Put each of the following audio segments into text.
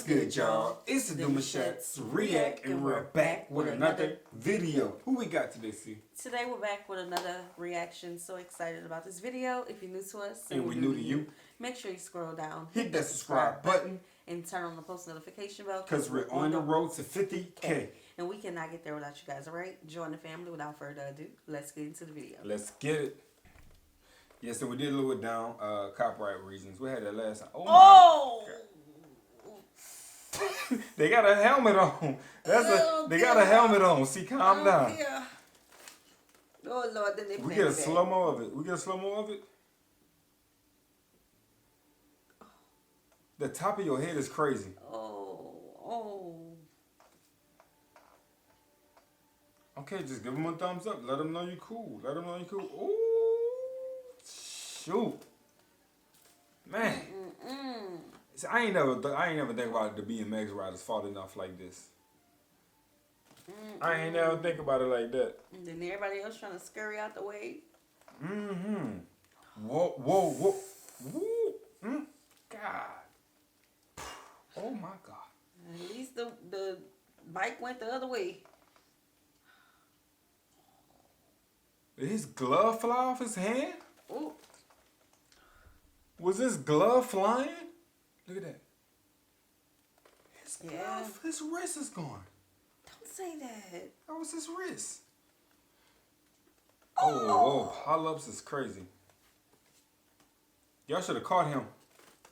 good, y'all? It's the Demouchets React, and we're back with another video. Who we got today, C? Today we're back with another reaction. So excited about this video. If you're new to us and we're new to you, make sure you scroll down, hit that subscribe button, and turn on the post notification bell. Because we're on the road to 50K. And we cannot get there without you guys, alright? Join the family. Without further ado, let's get into the video. Let's get it. Yeah, so we did lower it down, copyright reasons. We had that last time. Oh! They got a helmet on. They got a helmet on. See, calm down. Yeah. Oh Lord, then they We get a slow-mo of it. We get a slow-mo of it. The top of your head is crazy. Oh. Okay, just give them a thumbs up. Let them know you cool. Let them know you cool. Ooh, shoot, man. See, I ain't never think about the BMX riders falling off like this. I ain't never think about it like that. And then everybody else trying to scurry out the way. Whoa. Woo. God. Oh my God. At least the bike went the other way. Did his glove fly off his hand? Ooh. Was his glove flying? Look at that. His glove, Yeah. his wrist is gone. Don't say that. That was his wrist. Oh, pileups is crazy. Y'all should have caught him.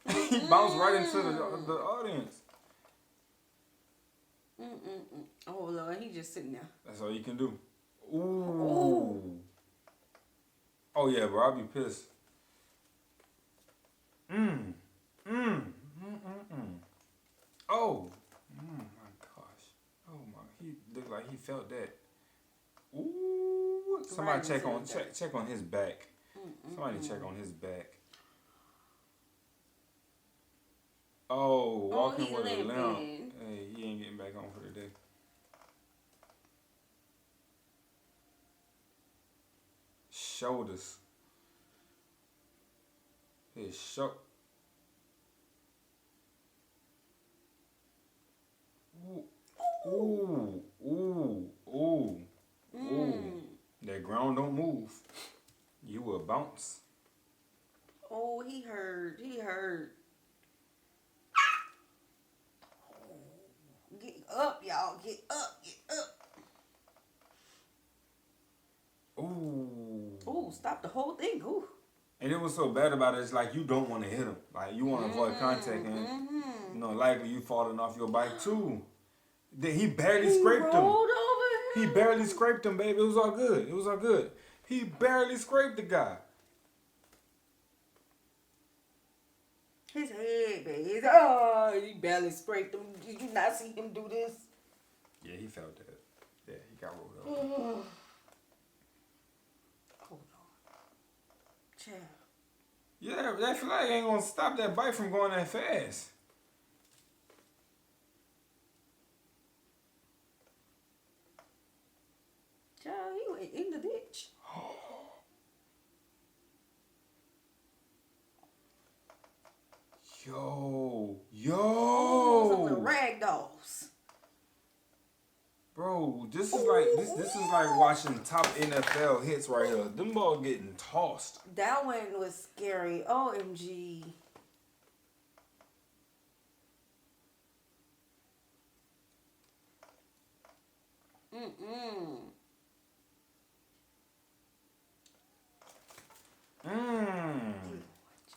He bounced right into the audience. Oh Lord, he just sitting there. That's all you can do. Ooh. Oh yeah, bro, I'll be pissed. Oh. My gosh. Oh my. He looked like he felt that. Ooh. Somebody check on his back. Somebody check on his back. Oh, walking with a limp. Hey, he ain't getting back on for the day. Shoulders. His shoulder. Ooh. That ground don't move. You will bounce. Oh, he hurt. Get up, y'all. Get up. Ooh, stop the whole thing. Ooh. And it was so bad about it, it's like you don't want to hit him. Like you want to avoid contact, and you know, likely you falling off your bike too. He barely scraped him. He barely scraped him, baby. It was all good. He barely scraped the guy. His head, baby. Oh, he barely scraped him. Did you not see him do this? Yeah, he felt that. Yeah, he got rolled up. Oh, Lord. Child. Yeah, that flag ain't gonna stop that bike from going that fast. Child, he went in the ditch. Yo. Oh, some little rag dolls. Bro, this is like watching top NFL hits right here. Them balls getting tossed. That one was scary. OMG.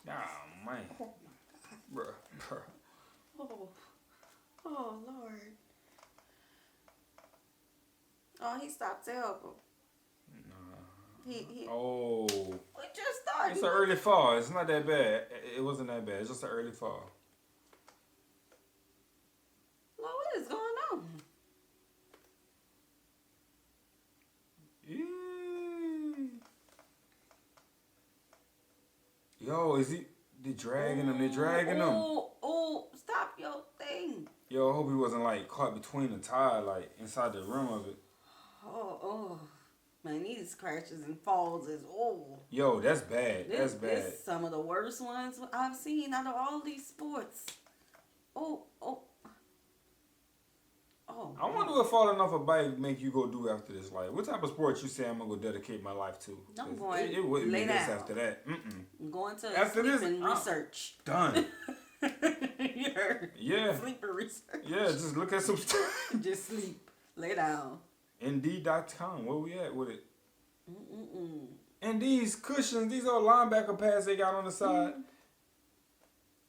Oh man. Bruh. Oh Lord. Oh, he stopped to help him. He Oh. We just started. It's an early fall. It's not that bad. It wasn't that bad. It's just an early fall. Lord, what is going on? Yo, they dragging him? They're dragging him. Oh, stop your thing. Yo, I hope he wasn't like caught between the tire, like inside the rim of it. Oh. Man, these crashes and falls is Yo, that's bad. That's bad. This is some of the worst ones I've seen out of all these sports. Oh. Oh. I wonder what falling off a bike make you go do after this life. What type of sport you say I'm gonna go dedicate my life to? I'm going it wouldn't lay be this down. after that. I'm going to After sleep this, and research. Done. You heard? Yeah. Sleep and research. Yeah, just look at some stuff. Just sleep. Lay down. Indeed.com. Where we at with it? Mm-mm-mm. And these cushions, these old linebacker pads they got on the side,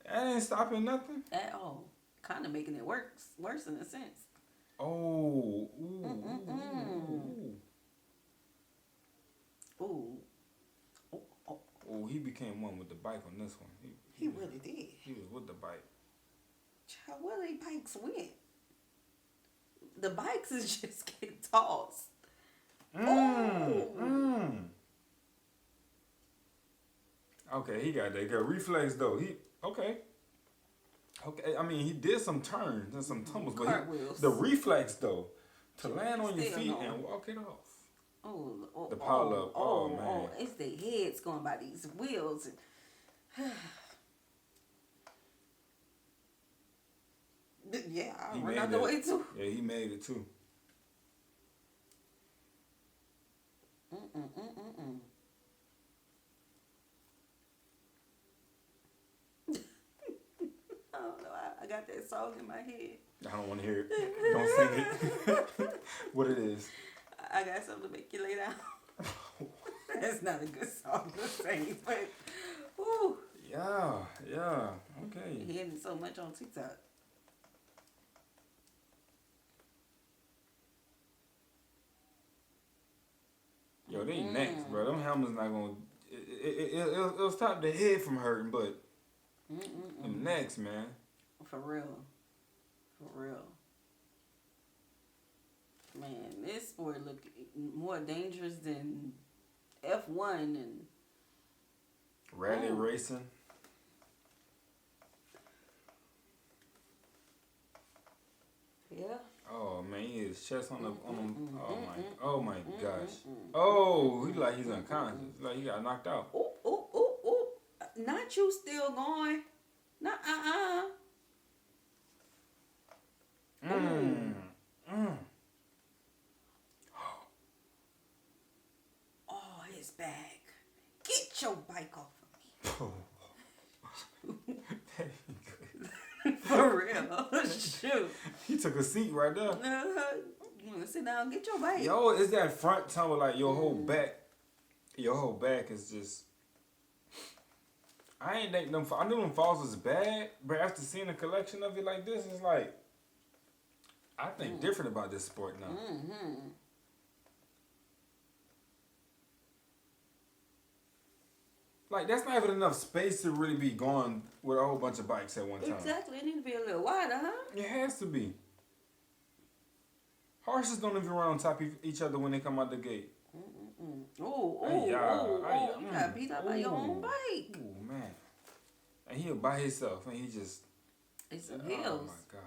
that ain't stopping nothing. At all. Kind of making it worse in a sense. Oh. Ooh. Ooh. Oh, he became one with the bike on this one. He really did. He was with the bike. Child, where they bikes went? The bikes is just getting tossed. Okay, he got that good reflex though. Okay. I mean, he did some turns and some tumbles, but the reflex though, to land on your feet and walk it off. The pileup. Oh, man. It's the heads going by these wheels. Yeah, I run out the way too. Yeah, he made it too. I don't know. I got that song in my head. I don't want to hear it. Don't sing it. What it is. I got something to make you lay down. That's not a good song to sing, but whew. Yeah. Okay. Hearing it so much on TikTok. Yo, they next, bro. Them helmets not gonna. It'll stop the head from hurting, but them next, man. For real. Man, this sport look more dangerous than F1 and rally racing. Yeah. Oh man, his chest on the oh my gosh. Oh, he like he's unconscious. Like he got knocked out. Ooh. Not you still going. Oh, his bag. Get your bike off of me. For real. Shoot. He took a seat right there. You want to sit down? Get your bike. Yo, it's that front tumble, like your whole back. Your whole back is just. I ain't think them. I knew them falls was bad, but after seeing a collection of it like this, it's like. I think different about this sport now. Like, that's not even enough space to really be going with a whole bunch of bikes at one time. Exactly. It need to be a little wider, huh? It has to be. Horses don't even run on top of each other when they come out the gate. You got beat up by your own bike. Oh, man. And he by himself, and he just... It's some hills. Oh, my gosh.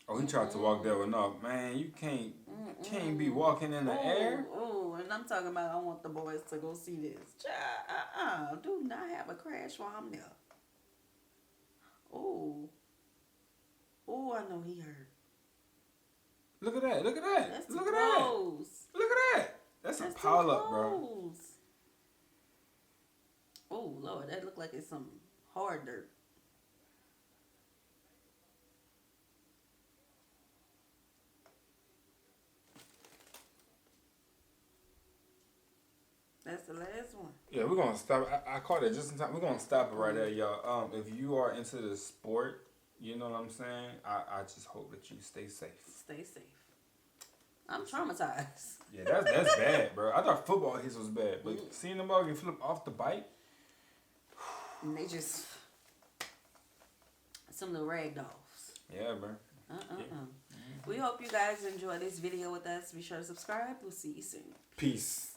Oh, he tried to walk there with no. Man, you can't be walking in the air. Oh, and I'm talking about I want the boys to go see this. Do not have a crash while I'm there. Oh, I know he hurt. Look at that. Look at that. That's Look at close. that. Look at that. That's a pile up, bro. Oh, Lord, that look like it's some hard dirt. That's the last one. Yeah, we're gonna stop. I caught it just in time. We're gonna stop it right there, y'all. If you are into the sport, you know what I'm saying. I just hope that you stay safe. Stay safe. I'm traumatized. Yeah, that's bad, bro. I thought football hits was bad, but seeing them all get flipped off the bike, and they just some little rag dolls. Yeah, bro. We hope you guys enjoy this video with us. Be sure to subscribe. We'll see you soon. Peace.